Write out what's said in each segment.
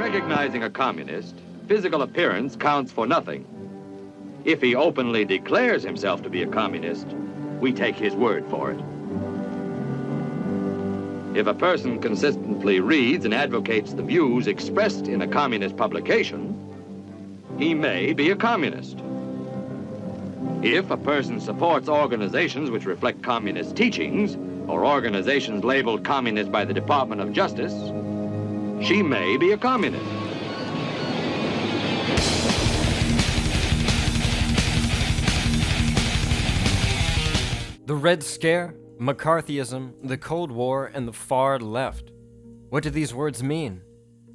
recognizing a communist, physical appearance counts for nothing. If he openly declares himself to be a communist, we take his word for it. If a person consistently reads and advocates the views expressed in a communist publication, he may be a communist. If a person supports organizations which reflect communist teachings, or organizations labeled communist by the Department of Justice, she may be a communist. The Red Scare, McCarthyism, the Cold War, and the far left. What do these words mean?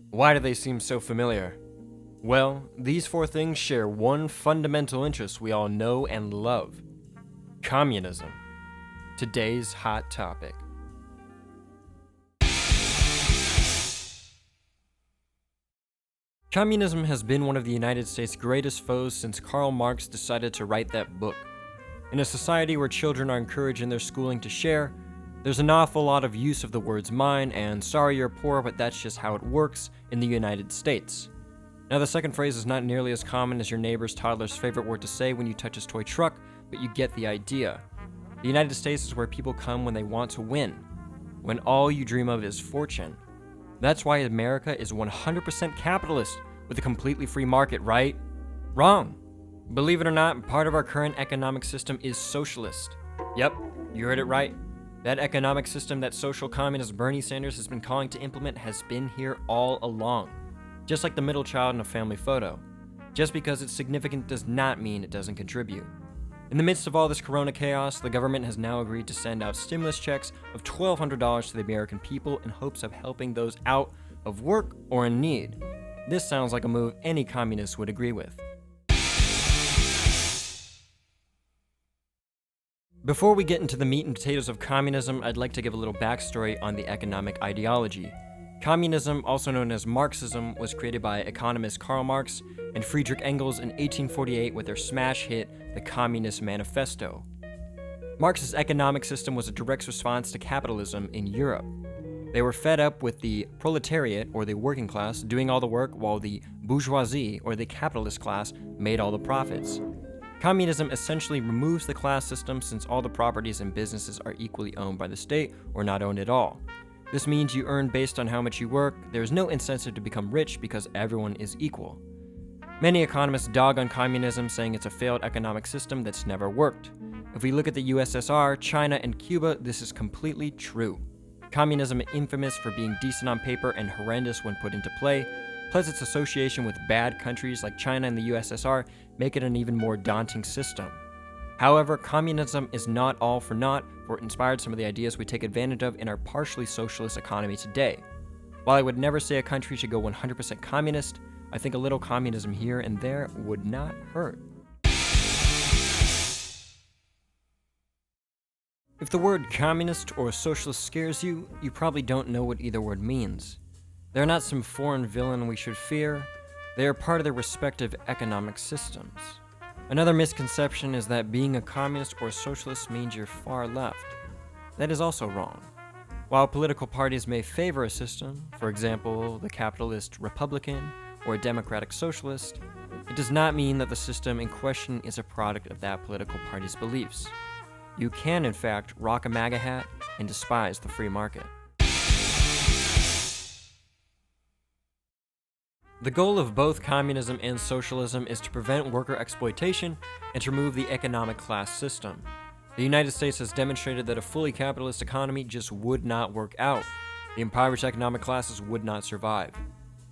Why do they seem so familiar? Well, these four things share one fundamental interest we all know and love: communism. Today's hot topic. Communism has been one of the United States' greatest foes since Karl Marx decided to write that book. In a society where children are encouraged in their schooling to share, there's an awful lot of use of the words mine and sorry you're poor, but that's just how it works in the United States. Now, the second phrase is not nearly as common as your neighbor's toddler's favorite word to say when you touch his toy truck, but you get the idea. The United States is where people come when they want to win, when all you dream of is fortune. That's why America is 100% capitalist with a completely free market, right? Wrong. Believe it or not, part of our current economic system is socialist. Yep, you heard it right. That economic system that social communist Bernie Sanders has been calling to implement has been here all along. Just like the middle child in a family photo. Just because it's significant does not mean it doesn't contribute. In the midst of all this corona chaos, the government has now agreed to send out stimulus checks of $1,200 to the American people in hopes of helping those out of work or in need. This sounds like a move any communist would agree with. Before we get into the meat and potatoes of communism, I'd like to give a little backstory on the economic ideology. Communism, also known as Marxism, was created by economists Karl Marx and Friedrich Engels in 1848 with their smash hit, the Communist Manifesto. Marx's economic system was a direct response to capitalism in Europe. They were fed up with the proletariat, or the working class, doing all the work while the bourgeoisie, or the capitalist class, made all the profits. Communism essentially removes the class system since all the properties and businesses are equally owned by the state or not owned at all. This means you earn based on how much you work. There is no incentive to become rich because everyone is equal. Many economists dog on communism, saying it's a failed economic system that's never worked. If we look at the USSR, China, and Cuba, this is completely true. Communism is infamous for being decent on paper and horrendous when put into play, plus its association with bad countries like China and the USSR make it an even more daunting system. However, communism is not all for naught, for it inspired some of the ideas we take advantage of in our partially socialist economy today. While I would never say a country should go 100% communist, I think a little communism here and there would not hurt. If the word communist or socialist scares you, you probably don't know what either word means. They're not some foreign villain we should fear. They are part of their respective economic systems. Another misconception is that being a communist or socialist means you're far left. That is also wrong. While political parties may favor a system, for example, the capitalist Republican or a democratic socialist, it does not mean that the system in question is a product of that political party's beliefs. You can, in fact, rock a MAGA hat and despise the free market. The goal of both communism and socialism is to prevent worker exploitation and to remove the economic class system. The United States has demonstrated that a fully capitalist economy just would not work out. The impoverished economic classes would not survive.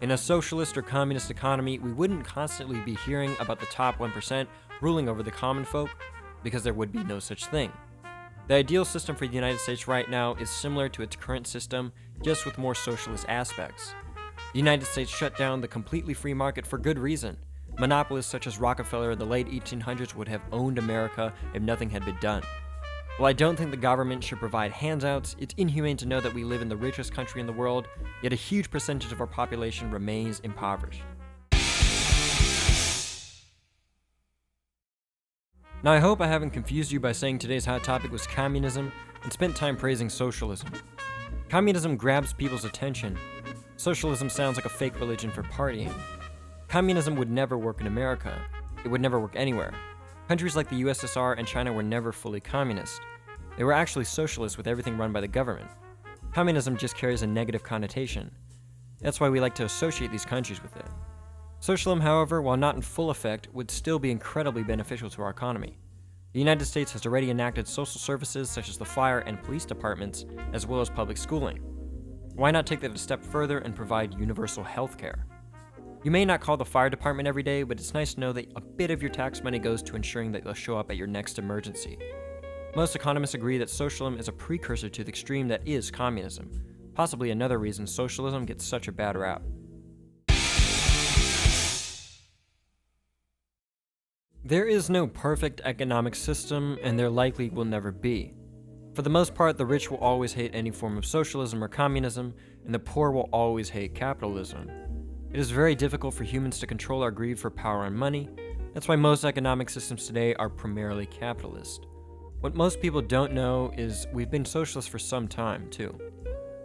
In a socialist or communist economy, we wouldn't constantly be hearing about the top 1% ruling over the common folk, because there would be no such thing. The ideal system for the United States right now is similar to its current system, just with more socialist aspects. The United States shut down the completely free market for good reason. Monopolists such as Rockefeller in the late 1800s would have owned America if nothing had been done. While I don't think the government should provide handouts, it's inhumane to know that we live in the richest country in the world, yet a huge percentage of our population remains impoverished. Now, I hope I haven't confused you by saying today's hot topic was communism and spent time praising socialism. Communism grabs people's attention. Socialism sounds like a fake religion for partying. Communism would never work in America. It would never work anywhere. Countries like the USSR and China were never fully communist. They were actually socialist with everything run by the government. Communism just carries a negative connotation. That's why we like to associate these countries with it. Socialism, however, while not in full effect, would still be incredibly beneficial to our economy. The United States has already enacted social services such as the fire and police departments, as well as public schooling. Why not take that a step further and provide universal health care? You may not call the fire department every day, but it's nice to know that a bit of your tax money goes to ensuring that they'll show up at your next emergency. Most economists agree that socialism is a precursor to the extreme that is communism, possibly another reason socialism gets such a bad rap. There is no perfect economic system, and there likely will never be. For the most part, the rich will always hate any form of socialism or communism, and the poor will always hate capitalism. It is very difficult for humans to control our greed for power and money. That's why most economic systems today are primarily capitalist. What most people don't know is we've been socialist for some time, too.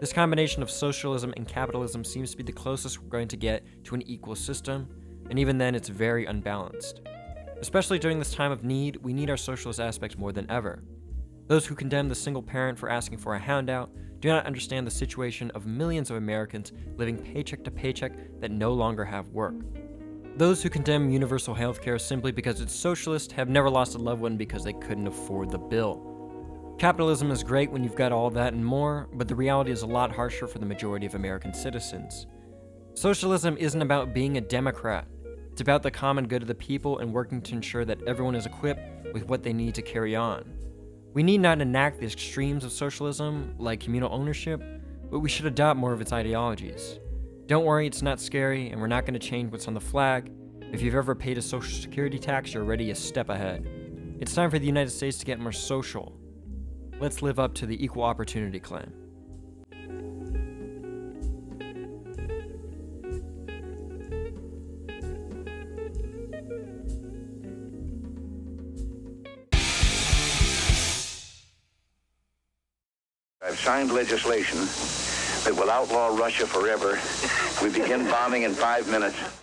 This combination of socialism and capitalism seems to be the closest we're going to get to an equal system, and even then it's very unbalanced. Especially during this time of need, we need our socialist aspects more than ever. Those who condemn the single parent for asking for a handout do not understand the situation of millions of Americans living paycheck to paycheck that no longer have work. Those who condemn universal health care simply because it's socialist have never lost a loved one because they couldn't afford the bill. Capitalism is great when you've got all that and more, but the reality is a lot harsher for the majority of American citizens. Socialism isn't about being a Democrat. It's about the common good of the people and working to ensure that everyone is equipped with what they need to carry on. We need not enact the extremes of socialism, like communal ownership, but we should adopt more of its ideologies. Don't worry, it's not scary, and we're not going to change what's on the flag. If you've ever paid a social security tax, you're already a step ahead. It's time for the United States to get more social. Let's live up to the equal opportunity claim. I've signed legislation that will outlaw Russia forever. We begin bombing in 5 minutes.